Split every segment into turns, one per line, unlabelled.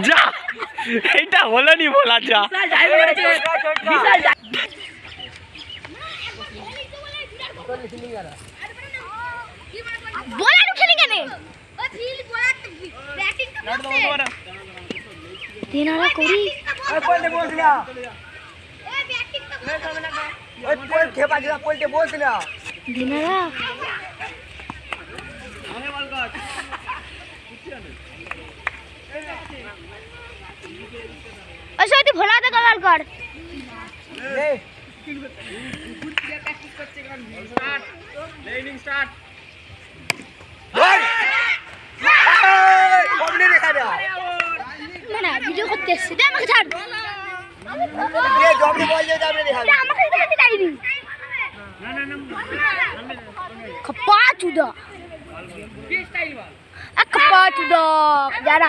যা এটা হলো নি বলা যা
বলানো খেলি কেন ও ফিল বলা ব্যাটিং তো করছে দিনারা করি
ওই পলতে বলছ না
ওই ব্যাটিং তো করছে
ওই পল খেপা দিলা পলতে বলছ না
দিনারা
আরে বল কাট
ওই তুই ভোলা দে কল কর
লে
স্টার্ট লেনিং স্টার্ট
বল কমনে দেখা যা
না ভিডিও করতে এসেছি দে আমাকে ছাড়
দে জবরে বল দে জবরে দেখা
দে আমাকে দিতে চাইনি
না না না
খপা চুদা খপা চুদা যারা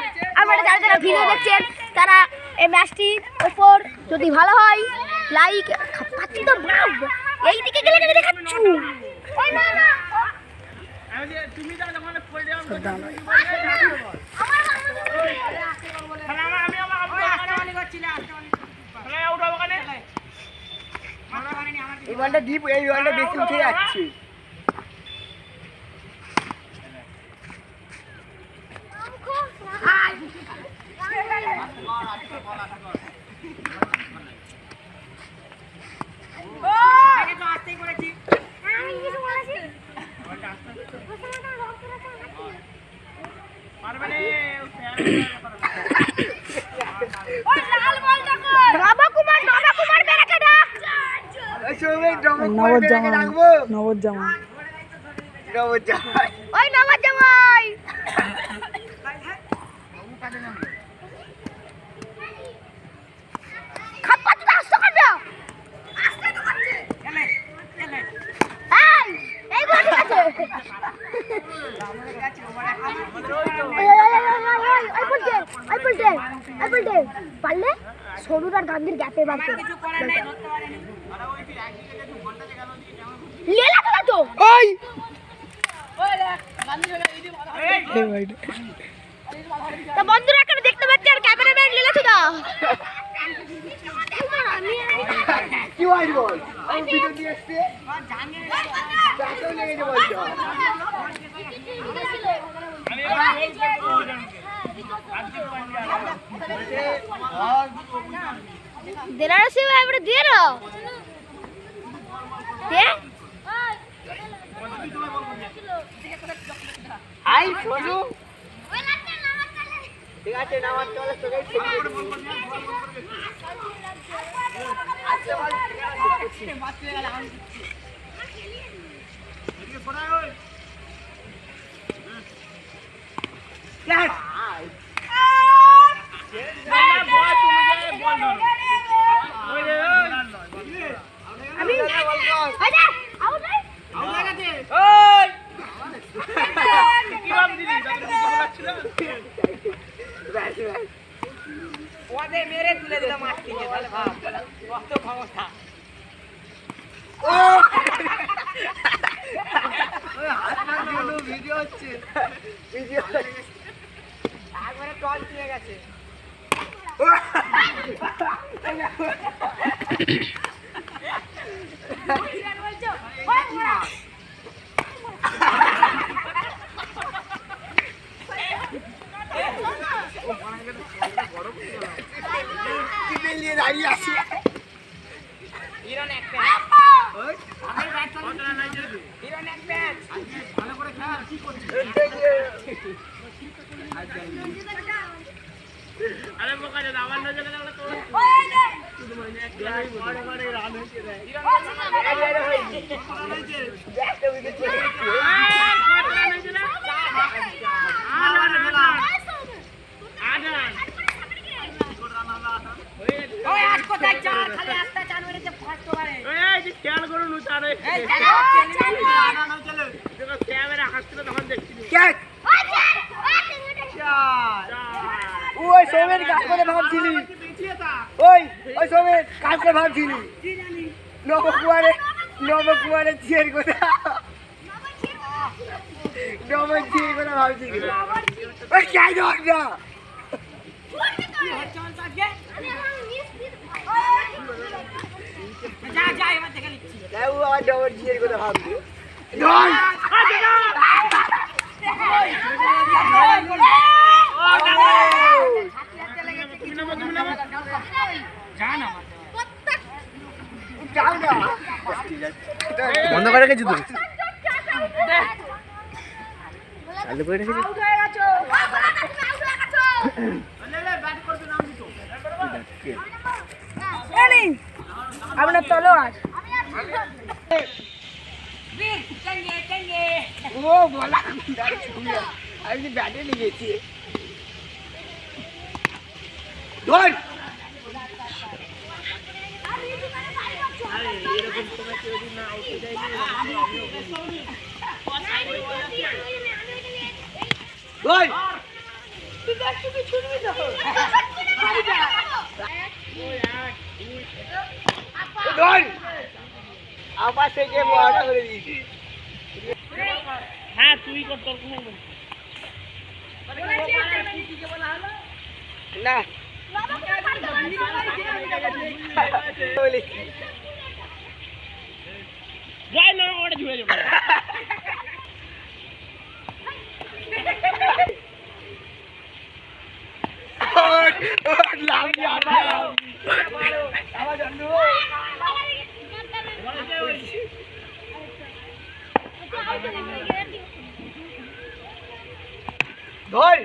যারা ভিডিও দেখছেন তারা এই ম্যাচটির উপর যদি ভালো হয় লাইক খপা চুদা বাপ এই দিকে গেলে কেন দেখাচ্ছু ওই না না
আমি তুমি যা যখন ফুল ডাউন
এই বলটা ডিপ এই বলটা বেশি উঠে যাচ্ছে
পারলে সরুর আর গান্ধীর গ্যাপে বাড়তে লেলা খেলা তো
ওই
তা বন্ধুরা এখানে দেখতে পাচ্ছি আর ক্যামেরাম্যান লেলা তো দা
কি হয় বল আমি ভিডিও দিয়ে আসছে জানলে লেগে বলছো
দিনারা সে এবারে দিয়ে না দে
আই সোজু ঠিক আছে নামাজ চলে সবাই আচ্ছা বল বাচ্চা গেল আমি এদিকে পড়ায় ওই ক্লাস
আমি আরে আউট হয়ে গেছে
ওই
কি বাম দিলি তাদের কিছু বলাচ্ছিল
ওয়াদে মেরে তুলে দিলাম মাঠ থেকে তাহলে ভাব কত ক্ষমতা ও ওই হাত না দিলো ভিডিও হচ্ছে ভিডিও একবারে টল দিয়ে গেছে দাঁড়িয়ে আছে হিরন এক ম্যাচ আমি ব্যাট চালাচ্ছি না হিরন এক ম্যাচ ভালো করে খেল কি করছিস
আরে বোকা যা আবার নজর লাগলে তো শুধু মানে এক বড় বড় রান হইছে রে হিরন হইছে একটা উইকেট পড়ে গেছে রান হইছে না
ওই আট কোথায় চার খালি একটা চার মেরেছে ফার্স্ট ওভারে
এই যে খেয়াল করুন উঠারে
এই
চলে দেখো ক্যামেরা হাসছিল তখন দেখছি
ক্যাচ ওই সোমের কাজ করে ভাবছিলি ওই ওই সোমের কাজ করে ভাবছিলি নবকুমারের চিয়ের কথা নবর চিয়ের কথা ভাবছিলি ওই চাই না কি হচ্ছে বলতো আজকে? যা যা এবার দেখে নিচ্ছি।
ও আবার ডবল জিয়ের কথা ভাবছে বন্ধ করে রেখেছি তুই চালু করে রেখেছি
আপনার তলোয়ার
ও বলা আমি ব্যাটে লেগেছি ধর আবার থেকে বড়টা করে দিয়েছি
হ্যাঁ তুই কর তোর কোনো
না
যাই না ওটা ঝুলে যাবে
ধর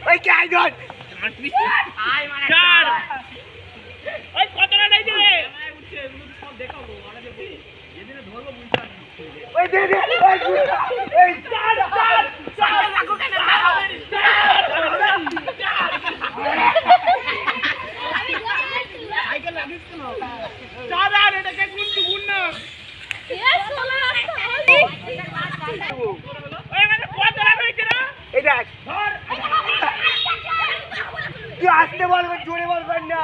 ওই কে আই ধর
আয় মানে চার ওই কতটা নাই দিলে
ওই দে দে এই চার চার
চার লাগো কেন সাইকেল লাগিস কেন চার আর এটাকে গুনতে গুন না ওই মানে কতটা হইছে না
এই দেখ
ধর
তুই আসতে বলবে জোরে বলবেন না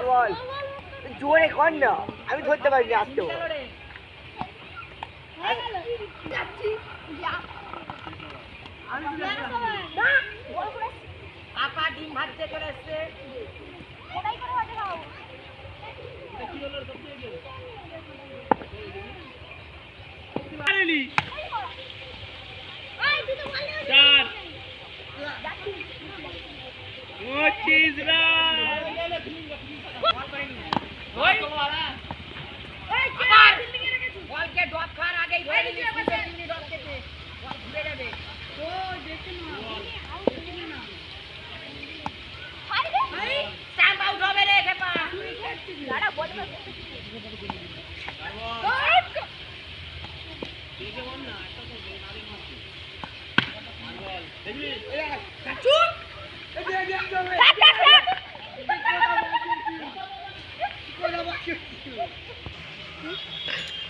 বল জোরে কর না আমি ধরতে পারিনি আসতে বল
আপা ডিম ভাজতে চলে এসছে চার পঁচিশ রান বলকে ডপ খাওয়ার আগেই ধরে নিবি ডপ খেতে বল ঘুরে যাবে স্ট্যাম্প আউট হবে রে খেপা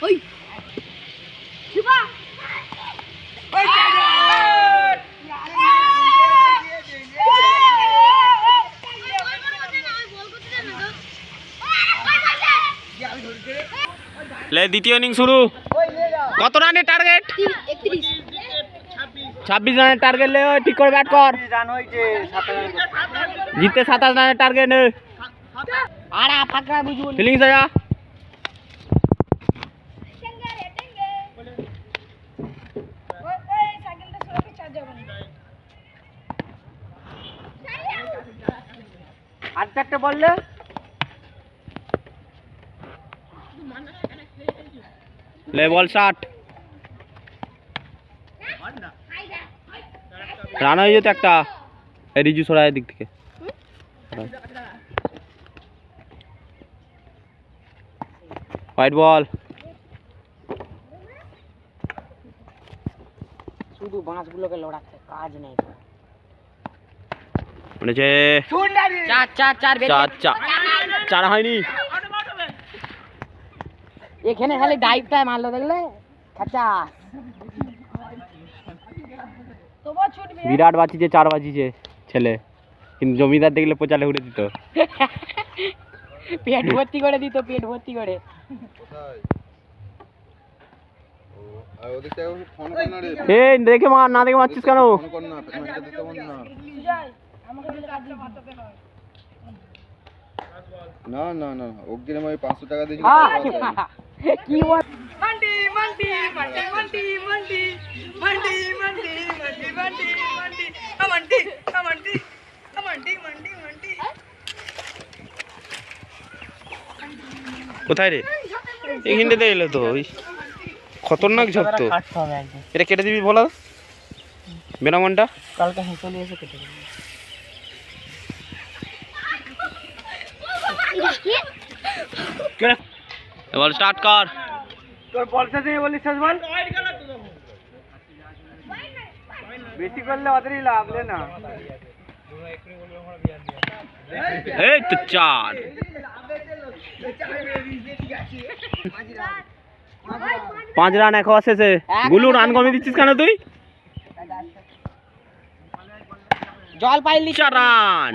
ওই শিবা
ले द्वितीय इनिंग शुरू कत राনের টার্গেট
31
26 রানের টার্গেট ले ठीक করে ব্যাট কর
রান হয়েছে 27
জিততে 27 রানের টার্গেট
আরে ফাকরা বুঝুন
ফিলিং যা
আর চারটে বললে
ले বল 60 রান হয়ে যেত একটা এই রিজু সরায় দিক থেকে হোয়াইট বল
শুধু বাঁশগুলোকে লড়াচ্ছে কাজ নেই
মনেছে
চার চার চার
চার চার চার হয়নি
এখানে খালি ডাইভটায় মারলো দেখলে খাচা।
বিরাট বাঁচিছে, 4 বাঁচিছে ছেলে, কিন্তু জমিদার দেখলে পোচালে উড়ে দিত।
পেট ভর্তি করে দিত, পেট ভর্তি করে।
এই দেখে মার, না দেখে মারছিস কেন?
না না না অগ্রিম আমি 500 টাকা দিয়েছি।
কি বল?
मंडी मंडी मंडी मंडी मंडी मंडी मंडी मंडी मंडी मंडी मंडी मंडी मंडी मंडी मंडी
কোথায় রে? এইখানটাতে এলো তো, ওই খতরনাক ঝোপ তো। এটা কেটে দিবি বলা বেনামনটা।
কালকে চলে এসে কেটে দেবো।
বল স্টার্ট কর।
তোর বলতে দিয়ে বলিস বল বেশি করলে ওদেরই লাগলে না।
এই তো 4। 5 রান 1 ওভার শেষে। গুলু রান কমিয়ে দিচ্ছিস কেন তুই?
জল পাইলি
4 রান।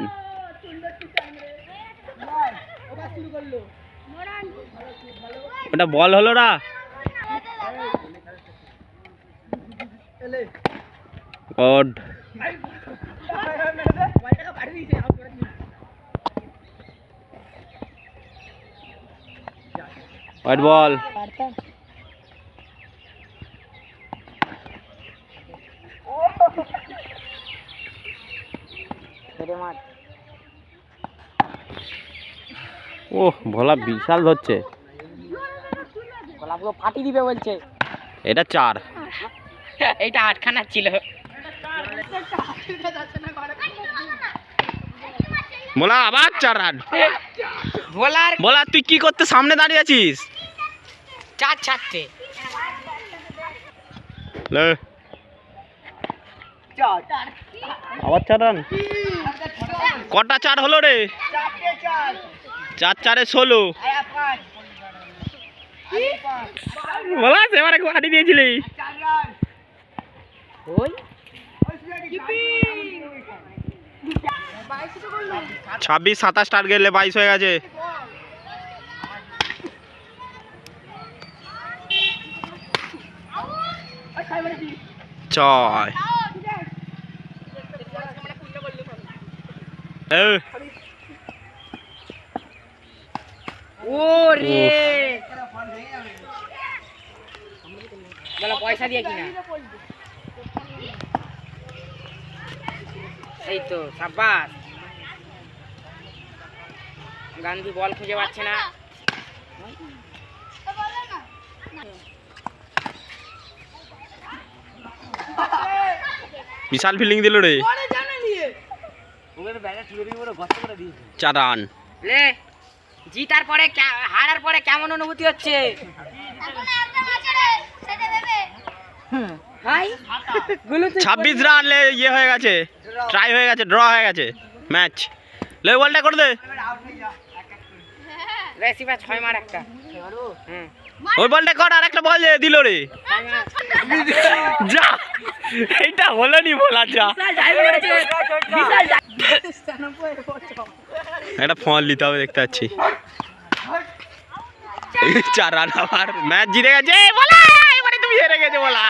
ওটা বল হলো না। God white ball. ওহ ভোলা বিশাল ধরছে।
গোলাপগুলো ফাটি দিবে বলছে।
এটা 4।
এইটা 8খানা ছিল।
বলা আবার 4 রান।
বলার
বলা তুই কি করতে সামনে দাঁড়িয়ে আছিস?
4 ছাড়তে।
লে আবার 4 রান। কটা 4 হলো রে? 4 4 এ 16। বলা সেবারে কাটি দিয়েছিলি।
ওই
26 27 টার্গেট গেলে 22 হয়ে গেছে। ছয়।
ওরে বলো পয়সা দিয়ে কিনা। এই তো সাব্বাস। গান্ধী বল খুঁজে পাচ্ছে না।
বিশাল ফিল্ডিং দিল রে। 4 রান।
লে জিতার পরে হারার পরে কেমন অনুভূতি হচ্ছে? হাই গুলো
26 রান লে ইয়ে হয়ে গেছে, ট্রাই হয়ে গেছে, ড্র হয়ে গেছে ম্যাচ। লে বলটা করে দে।
রেসিপা 6 মার একটা।
ওই বলটা কর, আর একটা বল দিল রে। যা এইটা হলো নি বলা। যা একটা ফোন নিতে হবে, দেখতে পাচ্ছি। 4 রান আবার ম্যাচ জিতে গেছে বলা। এবারে তুমি হেরে গেছে বলা।